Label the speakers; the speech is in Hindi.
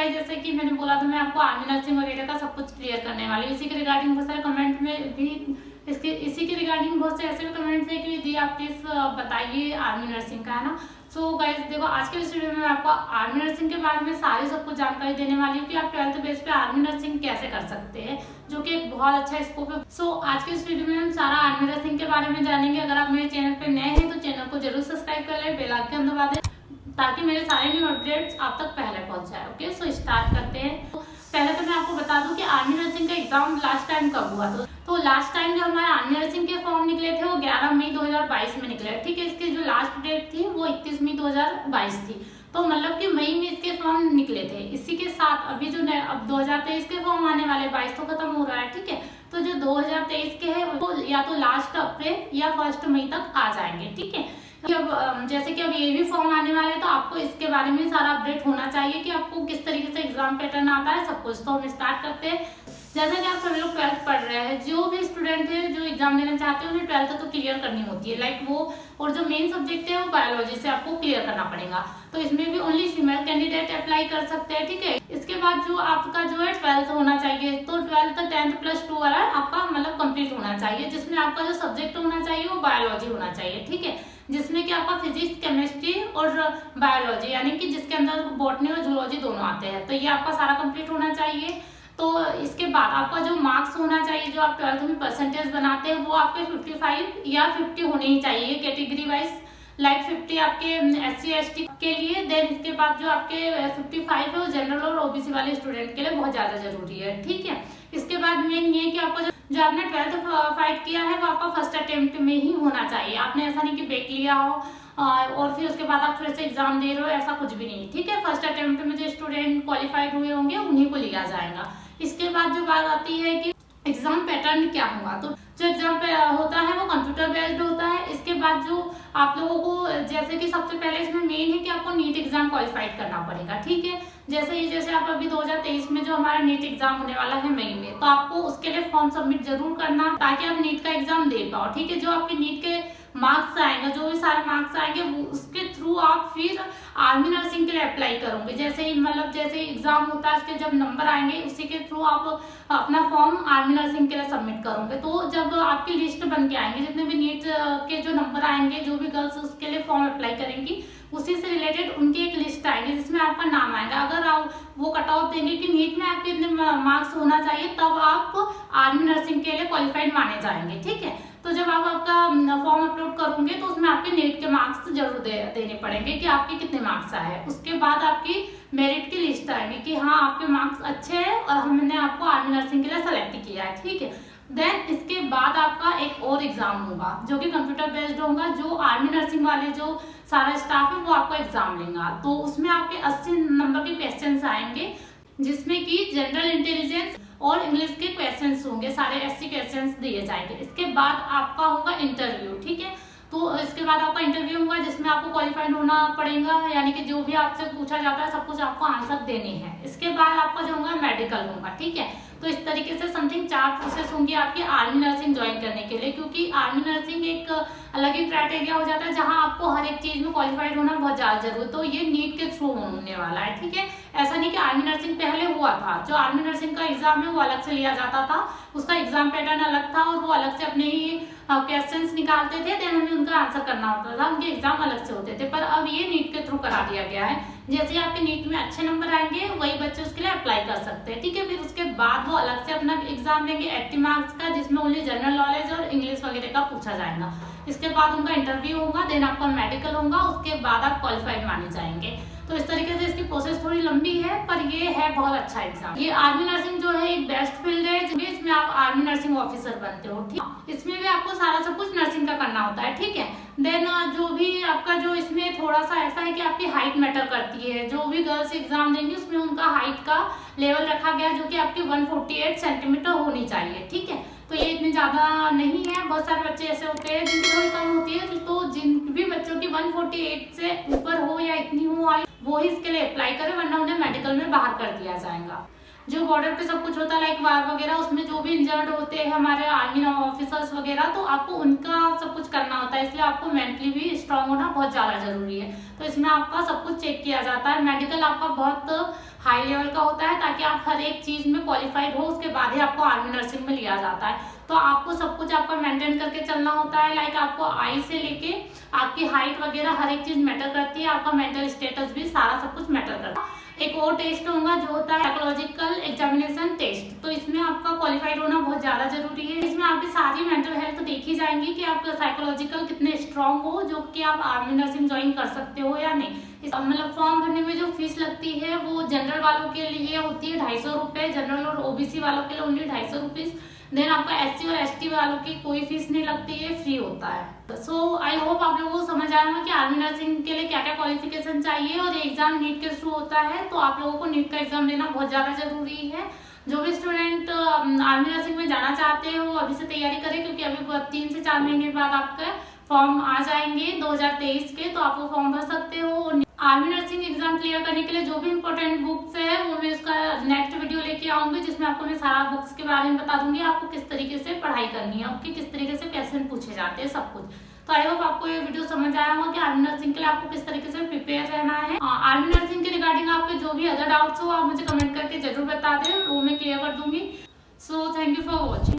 Speaker 1: गाइस, जैसे कि मैंने बोला था मैं आपको आर्मी नर्सिंग वगैरह का सब कुछ क्लियर करने वाली हूँ। इसी के रिगार्डिंग बहुत सारे कमेंट में भी इसी के रिगार्डिंग बहुत से ऐसे भी कमेंट्स है कि दी आप प्लीज बताइए आर्मी नर्सिंग का, है ना। सो गाइस देखो, आज के इस वीडियो में मैं आपको आर्मी नर्सिंग के बारे में सारी सब कुछ जानकारी देने वाली हूँ कि आप 12th बेस पे आर्मी नर्सिंग कैसे कर सकते हैं, जो कि एक बहुत अच्छा स्कोप है। सो आज के इस वीडियो में हम सारा आर्मी नर्सिंग के बारे में जानेंगे। अगर आप मेरे चैनल पे नए हैं तो चैनल को जरूर सब्सक्राइब कर ले, बेल आइकन दबा दें ताकि मेरे सारे न्यू अपडेट्स आप तक पहले पहुंच जाए। ओके, सो स्टार्ट करते हैं। तो पहले तो मैं आपको बता दूं कि आर्मी नर्सिंग का एग्जाम लास्ट टाइम कब हुआ। तो लास्ट टाइम जो हमारे आर्मी नर्सिंग के फॉर्म निकले थे वो 11 मई 2022 में निकले। ठीक है, इसकी जो लास्ट डेट थी वो 31 मई 2022 थी। तो मतलब कि मई में इसके फॉर्म निकले थे। इसी के साथ अभी जो अब 2023 के फॉर्म आने वाले 22 तो खत्म हो रहा है। ठीक है, तो जो 2023 के हैं वो या तो लास्ट अप्रैल या 1 मई तक आ जाएंगे। ठीक है, अब जैसे कि अब ये भी फॉर्म आने वाले हैं तो आपको इसके बारे में सारा अपडेट होना चाहिए कि आपको किस तरीके से एग्जाम पैटर्न आता है सब कुछ। तो हम स्टार्ट करते हैं। जैसा कि आप सभी लोग 12th पढ़ रहे हैं, जो भी स्टूडेंट है जो एग्जाम देना चाहते हैं उन्हें 12th तो क्लियर करनी होती है लाइक वो, और जो मेन सब्जेक्ट है वो बायोलॉजी से आपको क्लियर करना पड़ेगा। तो इसमें भी ओनली फीमेल कैंडिडेट अप्लाई कर सकते हैं। ठीक है, इसके बाद जो आपका जो है 12th होना चाहिए। तो 12th 10th + 2 वाला आपका मतलब कंप्लीट होना चाहिए, जिसमें आपका जो सब्जेक्ट होना चाहिए वो बायोलॉजी होना चाहिए। ठीक है, जिसमें कि आपका फिजिक्स, केमिस्ट्री और बायोलॉजी यानी कि जिसके अंदर बॉटनी और जूलॉजी दोनों आते हैं, तो ये आपका सारा कंप्लीट होना चाहिए। तो इसके बाद आपका जो मार्क्स होना चाहिए, जो आप 12th में परसेंटेज बनाते हैं वो आपके 55 या 50 होने ही चाहिए कैटेगरी वाइज। लाइक 50 आपके SC ST के लिए, देन इसके बाद जो आपके 55 है वो जनरल और OBC वाले स्टूडेंट के लिए बहुत ज्यादा जरूरी है। ठीक है, इसके बाद मेन ये कि आपको जो आपने 12th फाइट किया है वो आपका फर्स्ट अटेम्प्ट में ही होना चाहिए। आपने ऐसा नहीं कि बैक लिया हो और फिर उसके बाद आप फिर से एग्जाम दे रहे हो, ऐसा कुछ भी नहीं। ठीक है, फर्स्ट अटेम्प्ट में जो स्टूडेंट क्वालिफाइड हुए होंगे उन्हीं को लिया जाएगा। इसके बाद जो बात आती है कि एग्जाम पैटर्न क्या होगा, तो जो एग्जाम पे होता है वो कंप्यूटर बेस्ड होता है। इसके बाद जो आप लोगों को जैसे कि सबसे पहले इसमें मेन है कि आपको नीट एग्जाम क्वालिफाइड करना पड़ेगा। ठीक है, जैसे आप अभी 2023 में जो हमारा नीट एग्जाम होने वाला है मई में, तो आपको उसके लिए फॉर्म सबमिट जरूर करना ताकि आप नीट का एग्जाम दे पाओ। ठीक है, जो आपके नीट के मार्क्स आएंगे, जो भी सारे मार्क्स आएंगे उसके थ्रू आप फिर आर्मी नर्सिंग के लिए अप्लाई करोगे। जैसे ही मतलब जैसे एग्जाम होता है उसके जब नंबर आएंगे उसी के थ्रू आप अपना फॉर्म आर्मी नर्सिंग के लिए सबमिट करोगे। तो जब आपकी लिस्ट बन के आएंगे, जितने भी नीट के जो नंबर आएंगे, जो भी गर्ल्स उसके लिए फॉर्म अप्लाई करेंगी उसी से रिलेटेड उनकी एक लिस्ट आएगी जिसमें आपका नाम आएगा। अगर आप वो कट ऑफ देंगे कि नीट में आपके इतने मार्क्स होना चाहिए तब आप आर्मी नर्सिंग के लिए क्वालिफाइड माने जाएंगे। ठीक है, तो जब आप आपका फॉर्म अपलोड करोगे तो उसमें आपके नीट के मार्क्स जरूर देने पड़ेंगे कि आपके कितने मार्क्स आए हैं। उसके बाद आपकी मेरिट की लिस्ट आएगी कि हाँ आपके मार्क्स अच्छे हैं और हमने आपको आर्मी नर्सिंग के लिए सेलेक्ट किया है। ठीक है, देन इसके बाद आपका एक और एग्जाम होगा जो कि कंप्यूटर बेस्ड होगा। जो आर्मी नर्सिंग वाले जो सारा स्टाफ है वो आपको एग्जाम लेगा। तो उसमें आपके 80 नंबर के क्वेश्चंस आएंगे, जिसमें कि जनरल इंटेलिजेंस और इंग्लिश के क्वेश्चंस होंगे, सारे 80 क्वेश्चंस दिए जाएंगे। इसके बाद आपका होगा इंटरव्यू। ठीक है, तो इसके बाद आपका इंटरव्यू होगा जिसमें आपको क्वालिफाइड होना पड़ेगा, यानी कि जो भी आपसे पूछा जाता है सब कुछ आपको आंसर देने हैं। इसके बाद आपका जो होगा मेडिकल होगा। ठीक है, तो इस तरीके से समथिंग 4 प्रोसेस होंगी आपकी आर्मी नर्सिंग ज्वाइन करने के लिए, क्योंकि आर्मी नर्सिंग एक अलग ही क्राइटेरिया हो जाता है जहां आपको हर एक चीज में क्वालिफाइड होना बहुत ज्यादा जरूरी है। तो ये नीट के थ्रू होने वाला है। ठीक है, ऐसा नहीं कि आर्मी नर्सिंग पहले हुआ था। जो आर्मी नर्सिंग का एग्जाम है वो अलग से लिया जाता था, उसका एग्जाम पैटर्न अलग था और वो अलग से अपने ही क्वेश्चंस निकालते थे, देन हमें उनका आंसर करना होता था, उनके एग्जाम अलग से होते थे। पर अब ये नीट के थ्रू करा दिया गया है। जैसे आपके नीट में अच्छे नंबर आएंगे वही बच्चे उसके लिए अप्लाई कर सकते हैं। ठीक है, फिर उसके बाद वो अलग से अपना एग्जाम लेंगे 80 मार्क्स का, जिसमें ओनली जनरल नॉलेज और इंग्लिश वगैरह का पूछा जाएगा। इसके बाद उनका इंटरव्यू होगा, देन आपका मेडिकल होगा, उसके बाद आप क्वालिफाइड माने जाएंगे। तो इस तरीके से इसकी प्रोसेस थोड़ी लंबी है पर ये है बहुत अच्छा एग्जाम। ये आर्मी नर्सिंग जो है एक बेस्ट फील्ड है, इसमें आप आर्मी नर्सिंग ऑफिसर बनते हो। ठीक, इसमें भी आपको सारा सब कुछ नर्सिंग का करना होता है। ठीक है, देन जो भी आपका जो इसमें थोड़ा सा ऐसा है कि आपकी हाइट मैटर करती है। जो भी गर्ल्स एग्जाम देंगे उसमें उनका हाइट का लेवल रखा गया जो कि आपकी 148 सेंटीमीटर होनी चाहिए। ठीक है, तो ये इतनी ज्यादा नहीं है। बहुत सारे बच्चे ऐसे होते हैं जिनकी थोड़ी कम होती है, तो जिन भी बच्चों की 148 से ऊपर हो या इतनी हो वो ही इसके लिए अप्लाई करें, वरना उन्हें मेडिकल में बाहर कर दिया जाएगा। जो बॉर्डर पे सब कुछ होता है लाइक वार वगैरह, उसमें जो भी इंजर्ड होते हैं हमारे आर्मी ऑफिसर्स वगैरह, तो आपको उनका सब कुछ करना होता है, इसलिए आपको मेंटली भी स्ट्रांग होना बहुत ज्यादा जरूरी है। तो इसमें आपका सब कुछ चेक किया जाता है। मेडिकल आपका बहुत हाई लेवल का होता है ताकि आप हर एक चीज में क्वालिफाइड हो, उसके बाद ही आपको आर्मी नर्सिंग में लिया जाता है। तो आपको सब कुछ आपका मेंटेन करके चलना होता है, लाइक आपको आई से लेके आपकी हाइट वगैरह हर एक चीज मैटर करती है, आपका मेंटल स्टेटस भी सारा सब कुछ मैटर करता है। एक और टेस्ट होगा जो होता है साइकोलॉजिकल एग्जामिनेशन टेस्ट, तो इसमें आपका क्वालिफाइड होना बहुत ज्यादा जरूरी है। इसमें आपकी सारी मेंटल हेल्थ देखी जाएंगी कि आप साइकोलॉजिकल कितने स्ट्रांग हो, जो कि आप आर्मी नर्सिंग ज्वाइन कर सकते हो या नहीं। मतलब फॉर्म भरने में जो फीस लगती है वो जनरल वालों के लिए होती है 250 रुपए, जनरल और ओबीसी वालों के लिए ओनली 250 रुपीज। देन आपका एससी और एसटी वालों की कोई फीस नहीं लगती है, फ्री होता है। सो आई होप आप लोगों को समझ आया होगा कि आर्मी नर्सिंग के लिए क्या क्या क्वालिफिकेशन चाहिए। और ये एग्जाम नीट के थ्रू होता है, तो आप लोगों को नीट का एग्जाम देना बहुत ज्यादा जरूरी है। जो भी स्टूडेंट आर्मी नर्सिंग में जाना चाहते हैं वो अभी से तैयारी करें, क्योंकि अभी 3 से 4 महीने बाद आपके फॉर्म आ जाएंगे 2023 के, तो आप वो फॉर्म भर सकते हो। आर्मी नर्सिंग एग्जाम क्लियर करने के लिए जो भी इंपॉर्टेंट बुक्स है वो मैं इसका नेक्स्ट वीडियो लेके आऊंगी, जिसमें आपको मैं सारा बुक्स के बारे में बता दूंगी, आपको किस तरीके से पढ़ाई करनी है, आपके किस तरीके से क्वेश्चन पूछे जाते हैं, सब कुछ। तो आई होप आपको ये वीडियो समझ आया होगा कि आर्मी नर्सिंग के लिए आपको किस तरीके से प्रिपेयर रहना है। आर्मी नर्सिंग के रिगार्डिंग आपके जो भी अदर डाउट्स हो आप मुझे कमेंट करके जरूर बता दें, वो मैं क्लियर कर दूंगी। So thank you for watching.